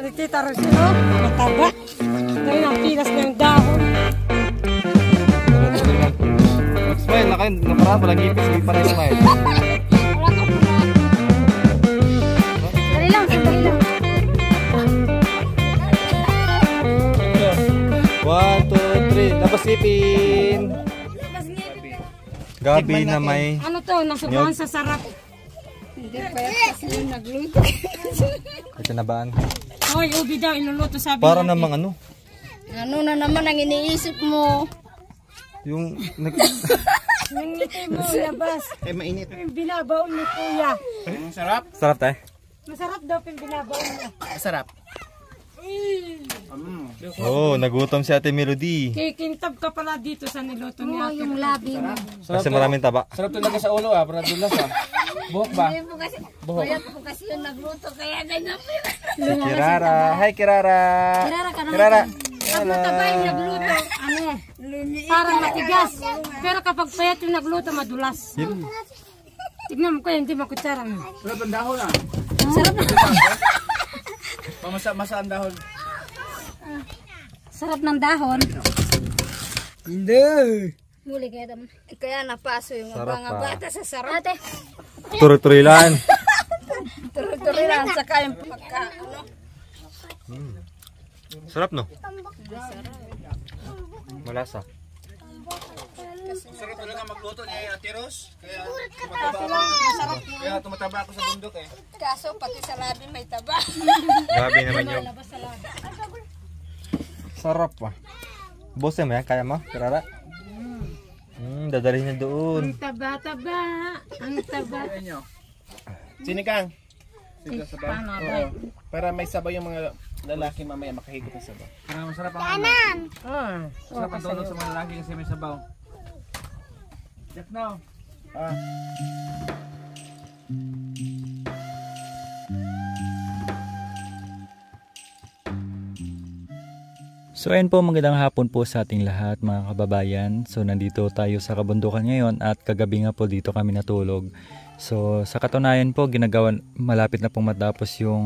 Tita Rosino, mataba. Dahil ang pilas na yung dahon. Smile na kayo, naparaan walang ngipis, hindi pa rin smile. Dali lang, sandali lang. 1, 2, 3, labas ngipin. Gabi na may... Ano to, nasubuhan sa sarap. Hindi pa kasi yung nagluto. Katinabaan. Hoy, ubi daw, iluluto sabi Para natin. namang ano? Ano na naman ang iniisip mo? Yung... Yung ngiti mo, labas. mainit. Yung binabaon ni Kuya. Sarap? Sarap tayo. Masarap daw yung binabaon niya. Sarap. Oh, nagutom si Ate Melody. Kikintab ka pala dito sa niluto niya. Yung labi mo. Kasi maraming taba. Sarap talaga sa ulo para dulas Buhok ba? Hindi po kasi, kaya po kasi yung nagluto, kaya ganyan po yun. Si Kirara. Hi Kirara. Kirara ka na. Kirara. Pag mataba yung nagluto, ano, parang matigas. Pero kapag payat yung nagluto, madulas. Tignan mo ko, hindi makutsara. Sarap ang dahon Sarap na. Pamasa-masa ang dahon. Sarap ng dahon. Hindi. Muli kaya dam. Kaya napaso yung Sarap mga pa. bata sa sarap. Ate, Turut-turilan. tuloy-tuloy lang saka yung pagka, ano. Sarap no? Malasa. Sarap talaga magluto niya Ate Ros. Kaya tumataba ako sa bundok eh. Kaso pati sa labi may taba. Grabe naman yung... Sarap pa. Bose mo yan? Kaya mo? Kirara? Dadalhin niya doon. Ang taba-taba. Ang taba. Sinigang. Paano ba? Para may sabaw yung mga lalaki mamaya makahigop ng sabaw. Para masarap ang masarap ang tulog sa mga lalaki kasi may sabaw. Check now. So ayun po, magandang hapon po sa ating lahat mga kababayan. So nandito tayo sa kabundukan ngayon at kagabi nga po dito kami natulog. So sa katunayan po, malapit na pong matapos yung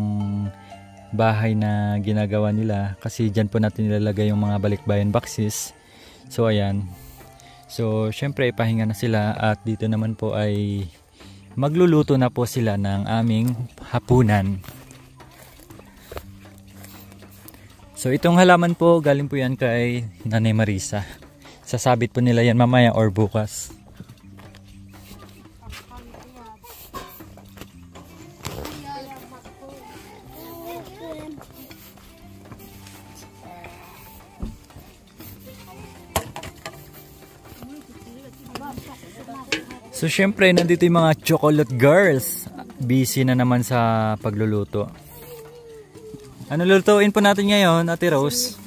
bahay na ginagawa nila. Kasi dyan po natin nilalagay yung mga balikbayan boxes. So ayan. So syempre ipahinga na sila at dito naman po ay magluluto na po sila ng aming hapunan. So itong halaman po, galing po yan kay Nanay Marisa. Sasabit po nila yan mamaya or bukas. So syempre nandito yung mga chocolate girls. Busy na naman sa pagluluto. Ano lulutuin po natin ngayon, Ate Rose?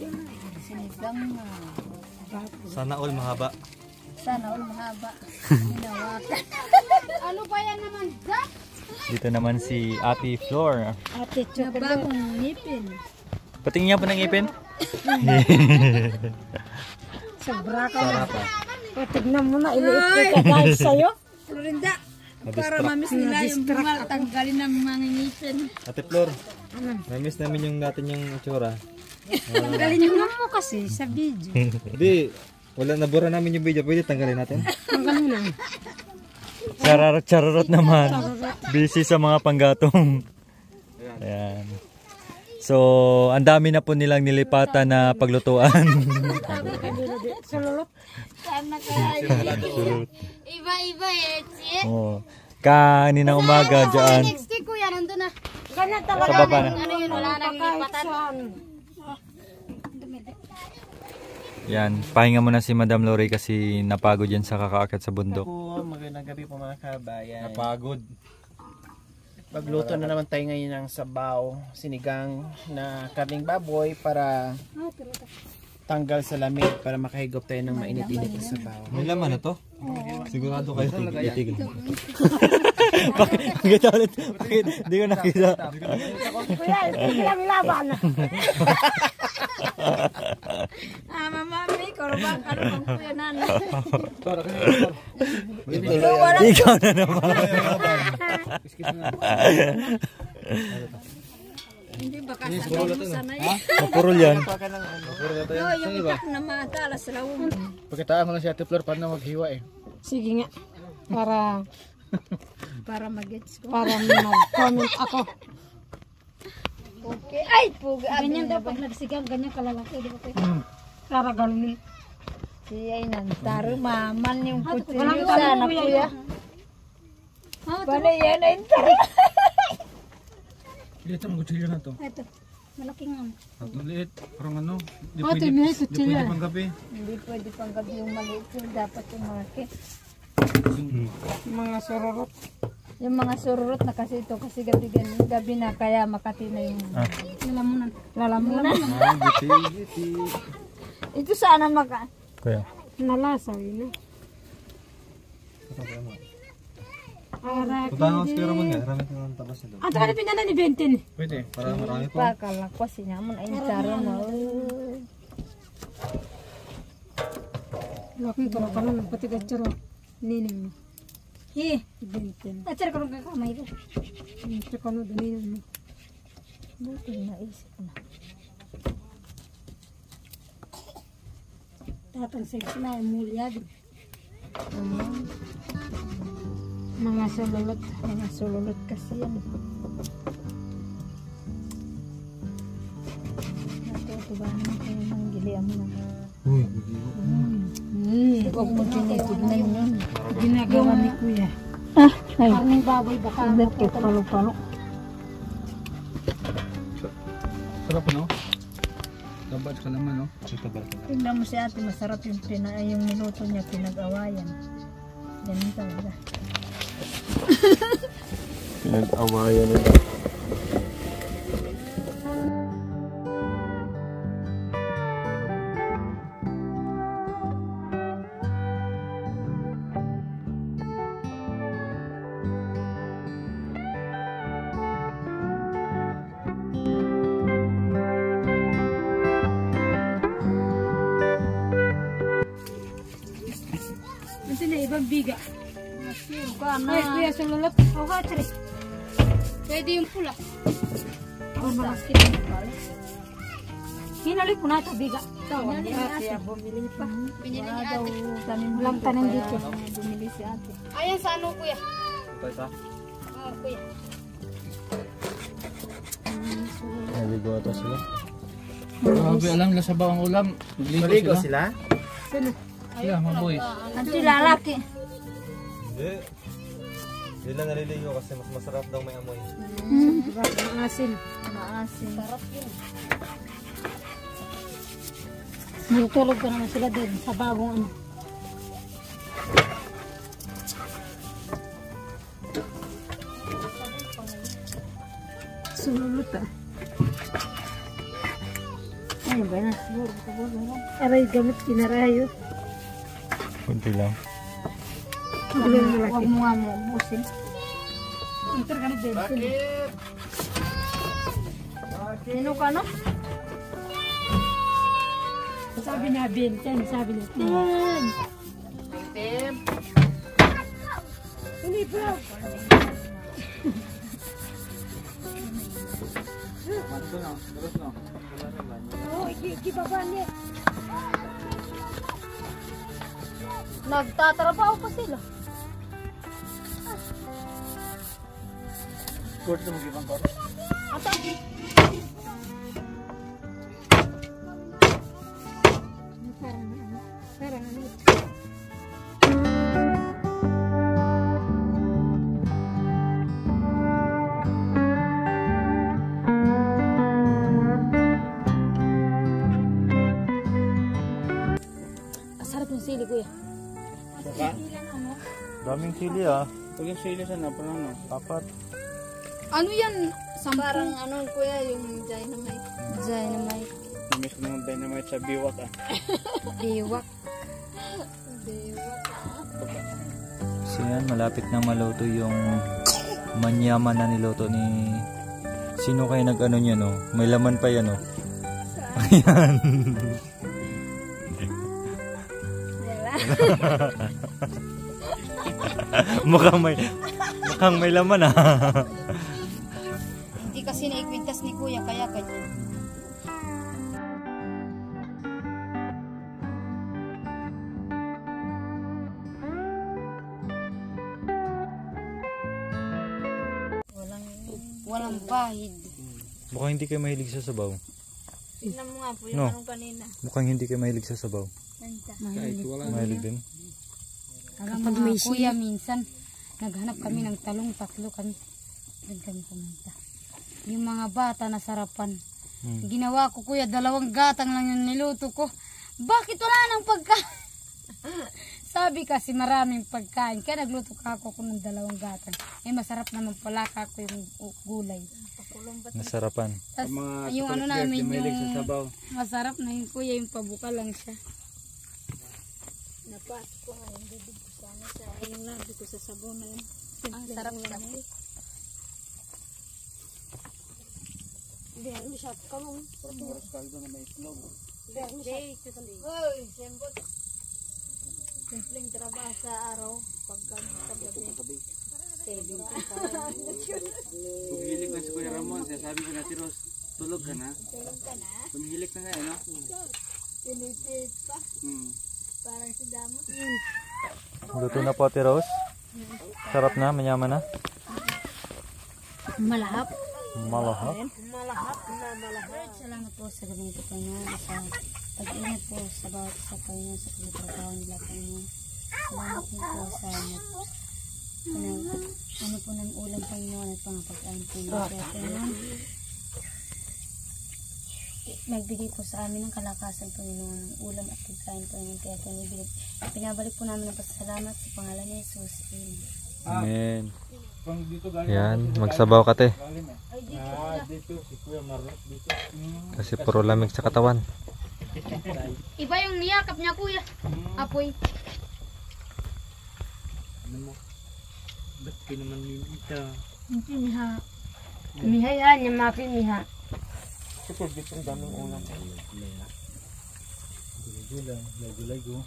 Sinigang na. Sana all mahaba. Sana all mahaba. Hinawakan. Ano ba yan naman, Jack? Dito naman si Ate Flor. Ate, chocolate. Bagong ngipin. Patingin niya po ng ipin. Sobra ka na. O, tignan mo na, iliit ka guys sa'yo. Florinda, para mamiss nila yung bungal, tanggalin ng mga ngipin. Ate Flor, na-miss namin yung natin yung itsura. Tanggalin mo kasi sa video. Hindi, wala, nabura namin yung video. Pwede tanggalin natin? Tanggalin na. Chararot naman. Busy sa mga panggatong. Ayan. So, ang dami na po nilang nilipatan na paglutuan. Sululot. Sana kaya iba-iba eh. Oh. Kaninang umaga dyan. Next week kuya, nandun na. Ganyan Sa talaga. baba na. Ano yun, wala nang lipatan. Yan, pahinga muna si Madam Lori kasi napagod yan sa kakaakyat sa bundok. Magandang gabi po mga kabayan. Napagod. Magluto na naman tayo ngayon ng sabaw, sinigang na karning baboy para tanggal sa lamig para makahigop tayo ng mainit-init na sabaw. May laman na to? Sigurado kayo titigil. Bakit ulit? Bakit? Hindi ko nakita. Kuya, hindi lang laban. Mami, korban, ano bang kuya nana? Ikaw na naman. Hindi baka sabihin mo sanay. Mapurol yan. Baka ng ano. No, yung itak na matalas raw. Pagkitaan mo lang si Ate Flor paano maghiwa eh. Sige nga. Para mag-gets ko. Para mag-comment ako. Okay. Ay, puga. Ganyan daw pag nagsigam, ganyan kalalaki. Di ba kayo? Para galing. Siya ay nantaro. Maman yung kutsilyo walang sana, kuya. kuya. Bale, yan ay nantaro. Dito ang kutsilyo na to. Ito. Malaking ano. At maliit. Parang ano. Di Ito, may Di kutsilyo. pwede pang gabi. Hindi pwede pang gabi yung maliit yun. Dapat yung malaki. Mga sororot. Yung mga sururot na kasi ito. Kasi gabi na kaya makati na yung Lalamunan. lalamunan. Giti. Ito sana maka. Kuya. Nalasa yun. Para Putang ako siguro mo nga. Ramit ko ng tabas nito. Ato ka na pinala ni Benten. Pwede. Para marami pa. Bakal ako sinamon ay nantaro mo. Laking turo ka na. Pati gacharo. Nining mo. Hi. Benten. Acer ko ng kamay ko. Ito ka na. Nining mo. Buti na isip na. Tatang sex na. Mulyag. Mga sululot. Mga sululot kasi yan. Natutuba naman kayo ng gilian mo na. Huwag mo tinitignan yun. Ginagawa ni Kuya. Ay, Karning baboy baka palo-palo. Sarap no? Tabas ka naman no? Tingnan mo si ate, masarap yung minuto niya pinag-awayan. Ganun talaga. Pinag-awayan nila. Ito na ibang biga. Kana. Ay, Kuya, sululot. O ka, Tri. Pwede yung pula. O, makaskin. Hinalik mo na ito, biga. Tawag niya ate, bumili pa. Binili ni Daw, tanim Walang tanim dito. Bumili si ate. Ayan sa ano, Kuya? Ito isa. Oo, Kuya. Naligo ata sila. Grabe alam nila sa bawang ulam. Maligo sila? Sila mga boys. Ang lalaki. Hindi. Hindi lang naliligo kasi mas masarap daw may amoy. Ang asin. Maasin. Sarap yun. Magtulog ka naman sila din sa bagong ano. Sululot ah. Ano ba na? Aray, gamit kinarayo. Kunti lang. Huwag mo nga mo ubusin. Ito ka na din. Sino ka no? Sabi niya, Benten. Sabi niya, Tim. Hindi po. Oo, ikibaba niya. Nagtatrabaho pa sila. Kurt sa magibang kort. Atagi. Parang ano. Asarap yung sili, Kuya. Daming sili ah. Pag yung sili sa napala no? Apat. Ano yan? Parang ano kuya yung dynamite. Dynamite. Namiss ko ng dynamite sa biwak ah. Biwak. So yan, malapit na maluto yung manyaman na niluto ni... Sino kayo nag-ano niya no? May laman pa yan no? Ayan. mukhang may laman ah. Hindi kasi naikwintas ni kuya kaya ang pahid. Mukhang hindi kayo mahilig sa sabaw. Tignan mo nga po No. yung anong kanina. Mukhang hindi kayo mahilig sa sabaw. Mahilig. Mahilig din. Kapag may kuya, minsan, naghanap kami ng talong, 3 kami. Doon kami pumunta. Yung mga bata na sarapan. Ginawa ko kuya, 2 gatang lang yung niluto ko. Bakit wala nang pagkain? Sabi kasi maraming pagkain. Kaya nagluto ka ako ng 2 gatang. Eh masarap naman pala ako yung gulay. Nasarapan. Tas, yung ano namin yung masarap na yung kuya, yung pabuka lang siya. Napas ko nga yung bibig ko sana sa yung labi ko sa sabaw na yun. Ang sarap kasi. Hindi, ano siya ka mo? Paturas kaldo na may itlog. Uy, sembot. Simpleng trabaho sa araw. Paggabi. Tumihilik na si Kuya Ramon. Sabi ko na, Tiros, tulog ka na? Tumihilik na nga, no? Pinipit pa. Parang si Damot. Luto na po, Ate Rose. Sarap na, manyaman na. Malahap. Malahap. Malahap na malahap. Salamat po sa gabi nito, Panginoon. Sa pag-ingat po sa bawat isa, Panginoon, sa pagtrabaho nila, Panginoon. Salamat po sa ano po ng ulam, Panginoon, at pangapag-ain po nila. Kaya, Panginoon, nagbigay po sa amin ng kalakasan, Panginoon, ng ulam at pagkain, Panginoon. Kaya, Panginoon, pinabalik po namin ang pasasalamat sa pangalan ni Jesus. Amen. Yan, magsabaw ka, te. Kasi puro lamig sa katawan. Iba yung niyakap niya, kuya. Apoy. Ba't ka naman nilita? Hindi miha. Miha yan, yung mapi miha. Super bit ang daming ulam. Gulay go.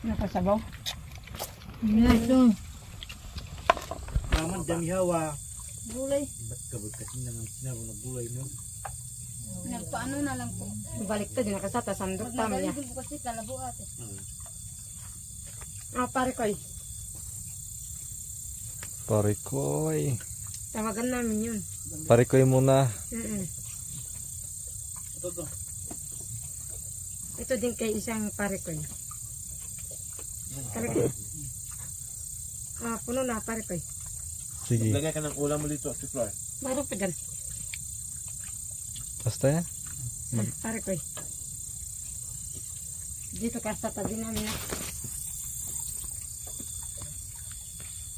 Nakasabaw. Naman dami hawa. Gulay. Ba't kabag kasi naman sinabi na gulay, no? Nagpaano na lang po. Baliktad, nakasata, sandok tama niya. Nagaligod po kasi kalabo ate. Pare ko eh. Parikoy. Tawagan namin yun. Parikoy muna. Ito din kay isang pare ko eh. Pare ko. Puno na pare ko eh. Sige. Lagay ka ng ulam mo dito, Ate Flor. Mayroon pa dyan. Basta yan. Pare ko eh. Dito kasata din namin.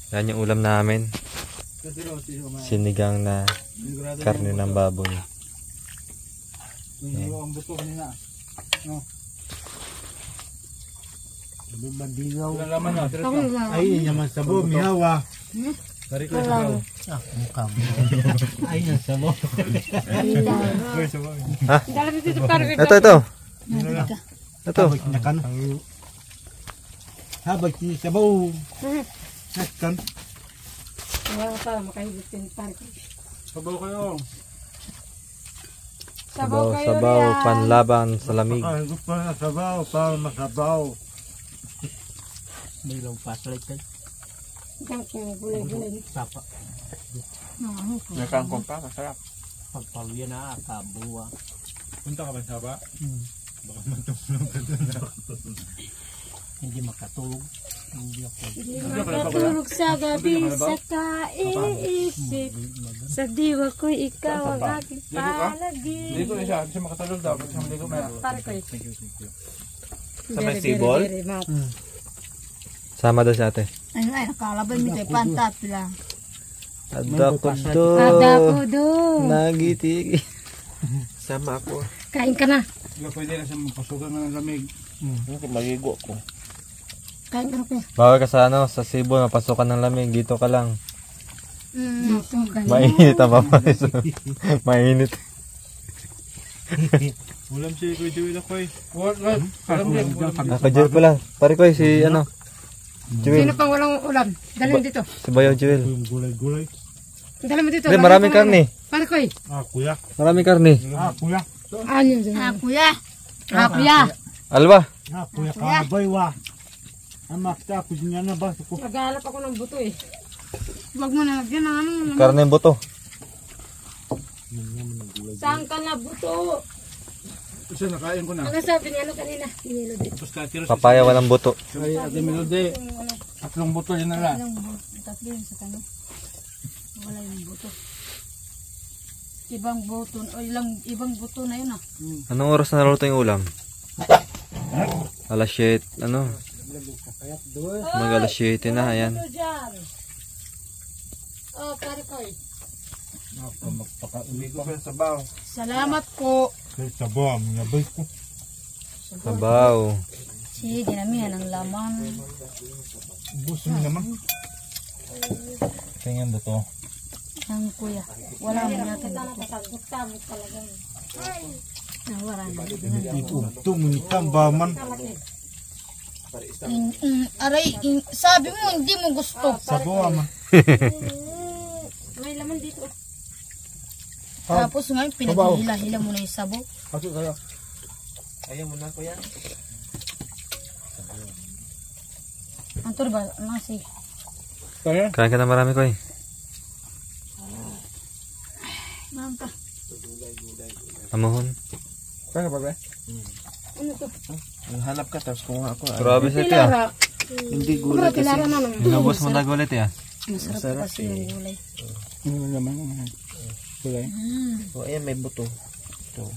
Yan yung ulam namin. Sinigang na karne ng baboy. Ang buto kanina. No. Bandigaw. Wala laman na. Ay, naman sabo, mihawa. Kari ko sabo. Mukha mo. Ay, yung sabo. Ha? Ito. Ito. Habag ni sabo. Kan. Wala pa, makahigit din pare ko. Sabaw kayo. Sabaw, panlaban sa lamig. Ay, gusto na sabaw, para masabaw. May lang pasalik ka. Gulay-gulay. Sapa. Nakangkong pa, masarap. Pagpaluya na, kabuwa. Punta ka ba sa sapa? Baka matulog ka doon. Hindi makatulog. Hindi makatulog sa gabi sa kaiisip. Sa diwa ko ikaw ang aking palagi. Dito na siya, hindi siya makatulog daw. Pare ko eh. Sa may sibol? Sama daw si ate. Ay, nakalabay mo kayo, pantat lang. Adakudo. Nagitigi. Sama ako. Kain ka na. Pwede na siya mapasukan ng lamig. Magigo ko. Kain ka na po. Bawal ka sa sa sibol, mapasukan ng lamig. Dito ka lang. Dito ka na. Mainit ang papalis. Mainit. Ulam si Kuya Joel ako eh. Ako Joel pala. Pare ko si ano. Joel. Sino pang walang ulam? Dalhin dito. Si Bayaw Joel. Gulay-gulay. Dalhin mo dito. Hindi, maraming karne. Pare ko eh. Kuya. Maraming karne. Kuya. Kuya. Kuya. Alba. Kuya kaboy wa. Amak ta, kunya na ba? Naghahanap ako ng buto eh. Wag mo na lagyan ng ano. Karne yung buto. Saan ka na buto? Isa nakain ko na. Ano sabi niya ano kanina? Nilo din. Tapos katiro Papaya walang buto. Ay, Ate Melody. 3 buto yun na lang. Tatlo yun sa kanya. Wala yung buto. Ibang buto, o ibang buto na yun ah. Anong oras na naluto yung ulam? Alas 7, ano? Mag alas 7 na, ayan. Buto dyan. Oh, pare ko eh. Magpaka-uli ko pa sa baw. Salamat po. Sa baw, ngabay ko. Sabaw. Si dinamihan ng laman. Ubus mo naman. Tingnan buto. Ang kuya. Wala mo natin buto. Tagot-tagot talaga. Wala na. Ito, minikang baman. Aray, sabi mo hindi mo gusto. Sa baw, man. May laman dito. Tapos ngayon pinaghihila-hila mo na yung sabo. Pasok kayo. Ayaw mo na, kuya. Ang turo ba? Nasi. Kaya? Kain ka na marami, ko eh. Ma'am ka. Amuhon. Kaya ba ba? Ano to? Hanap ka tapos kumuha ako. Grabe sa ito ah. Hindi gulay kasi. Pilara na naman. Inubos mo na gulit eh ah. Masarap kasi yung gulay. Ano naman? Kulay. O ayan, may buto. Ito.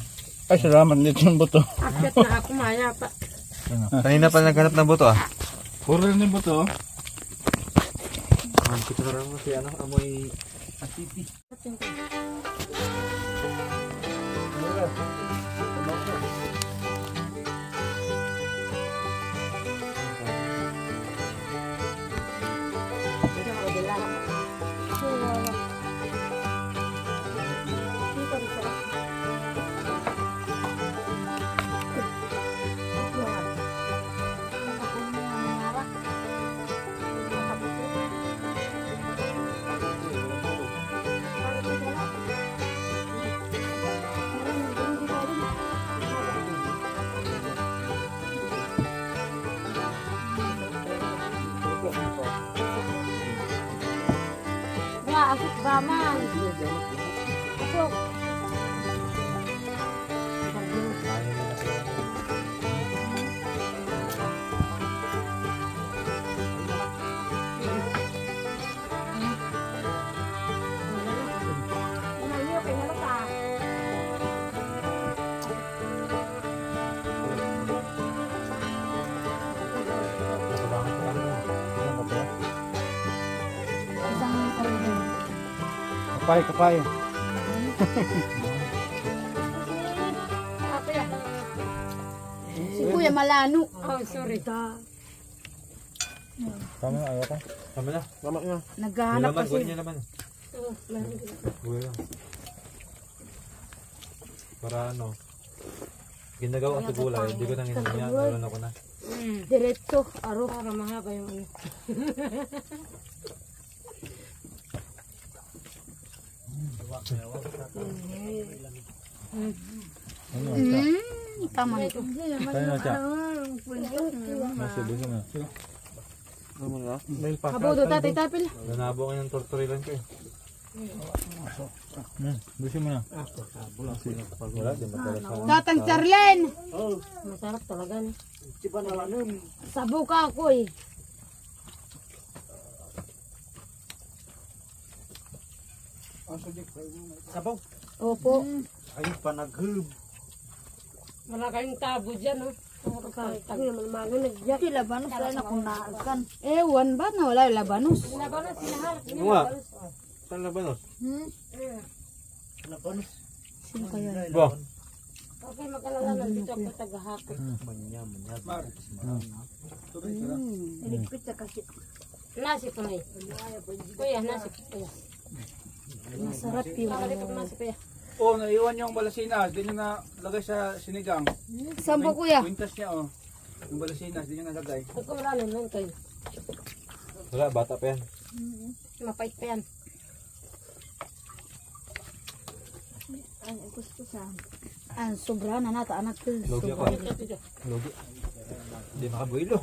Ay, salamat dito yung buto. Akyat na ako maya pa. Kanina pa naghanap ng buto ah. Puro rin yung buto. Kita na rin mo si ano, amoy asiti. Asok baman. Asok. Kapay. Si Kuya Malano. Oh, sorry. Tama na, ayaw ka. Tama na. Tama nga. Naghahanap Laman, kasi. gawin niya naman. Oh, meron din. Buhay lang. Para ano, ginagawa ko sa gulay, hindi ko nang hinanya, naroon ako na. Diretso. Aro. Para mahaba yung ano. Tama nito. Kaya na siya. Nasubusin na. Kabudo, tatay tapil. Nanabo ko yung tortorilan ko eh. Busin mo na. Wala, di matalas ako. Tatang Charlen. Masarap talaga. No? Sabo ka ako eh. Sabaw. Opo. Ayun pa naghub. Wala kayong tabo dyan, no? Tago naman magulag dyan. Di labanos wala na kung naakan. Ewan ba na wala yung labanos? Labanan sinahal. Ano nga? Saan labanos? Sino kaya? Bo. Okay, mag-alala lang dito ako tagahapon. Iligpit na kasi. Nasi ko na eh. Kuya, nasi ko kuya. Masarap yung Saka dito ko nasi kuya. Oh, naiwan yung balasinas. Di nyo nalagay sa sinigang. Sambo kuya. Quintas niya, oh. Yung balasinas, di nyo nalagay. Huwag ko wala nun kayo. Wala, bata pa yan. Mapait pa yan. Ang sobra na nata anak ko. Logi ako. Logi. Hindi makabuilo.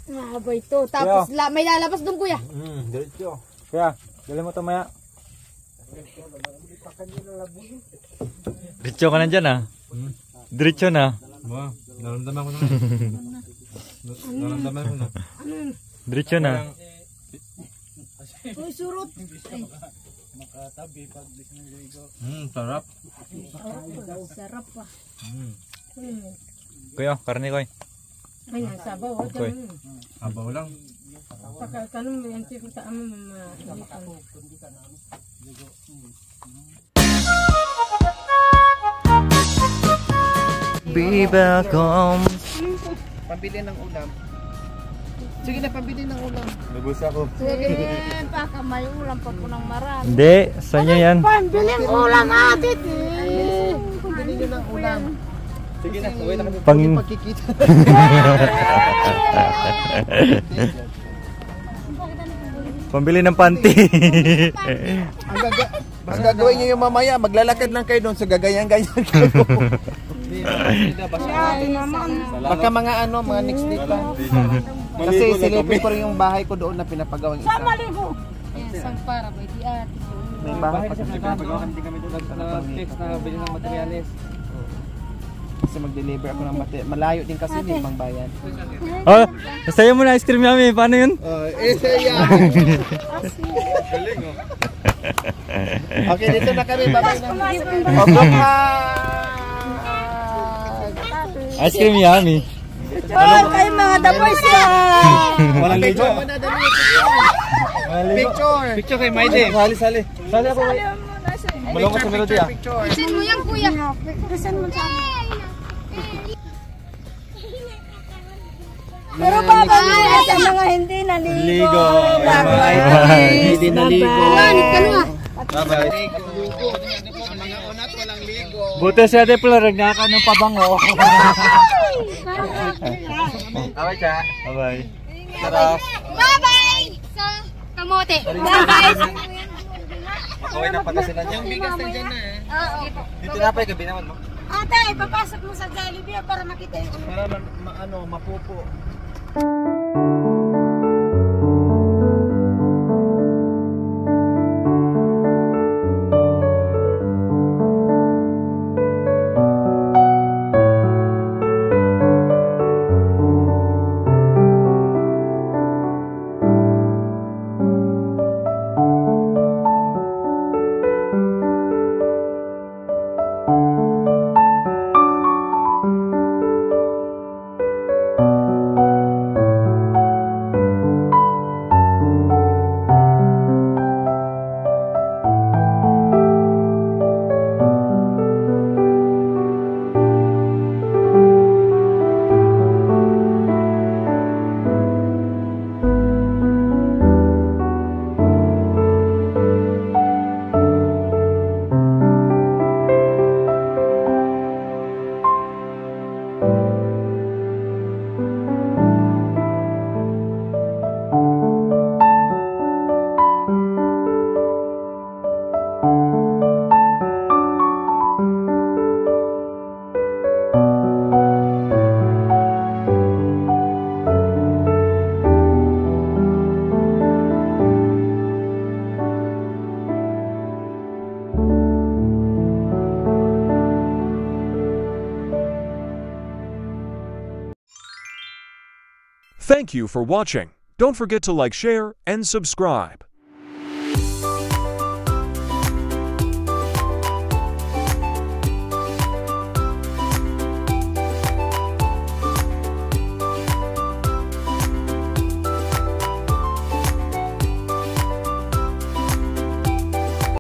Mahaba ito. Tapos may lalabas doon kuya. Diretso. Kaya, dali mo ito maya. Diretso ka na dyan ah. Diretso na. Naramdaman ko na. Naramdaman ko na. Diretso na. Uy, surot. Sarap. Sarap pa. Kuya, karne koy. Ay, sabaw. Koy. Abaw lang. Kanong may anti ko taamo mama. Be welcome. Pambili ng ulam. Sige na, pambili ng ulam. Nabus ako. Sige, baka may ulam pa po ng marami. Hindi, sa inyo yan. Pambiling ulam atit. Pambili nyo ng ulam. Sige na, uwi na kami. Pang... Pagkikita. Pambili ng panty. Ang gagawin nyo yung mamaya, maglalakad lang kayo doon sa gagayan-gayan kayo. Baka mga mga next week lang. Kasi silipin ko rin yung bahay ko doon na pinapagawang isa. Isang para ba di ate. May bahay pa Text na bili ng materials. kasi mag-deliver ako ng malayo din kasi may pang bayan. Oh, sayo mo na ice cream yummy. Paano yun? Galing oh. Okay, dito na kami. Bye-bye na. Ice cream yummy. Kayo mga daboys Walang ligo. Picture. Picture kay Maide. Sali. Sali ako. Malong ko sa melody ah. Saan mo yan kuya? Saan mo sa amin? Pero babalik sa mga hindi naligo. Hindi naligo. Bye-bye. Mga unat walang ligo. Buti siya de pala ka ng pabango. Okay, cha. Bye-bye. Sarap. Bye-bye sa kamote. Bye-bye. Okay na pagkasilan niya. Yung bigas na dyan na eh. Oo. Dito na pa, gabi naman mo. Ate, papasok mo sa Jollibee para makita yung Para mapupo. Thank you for watching. Don't forget to like, share, and subscribe.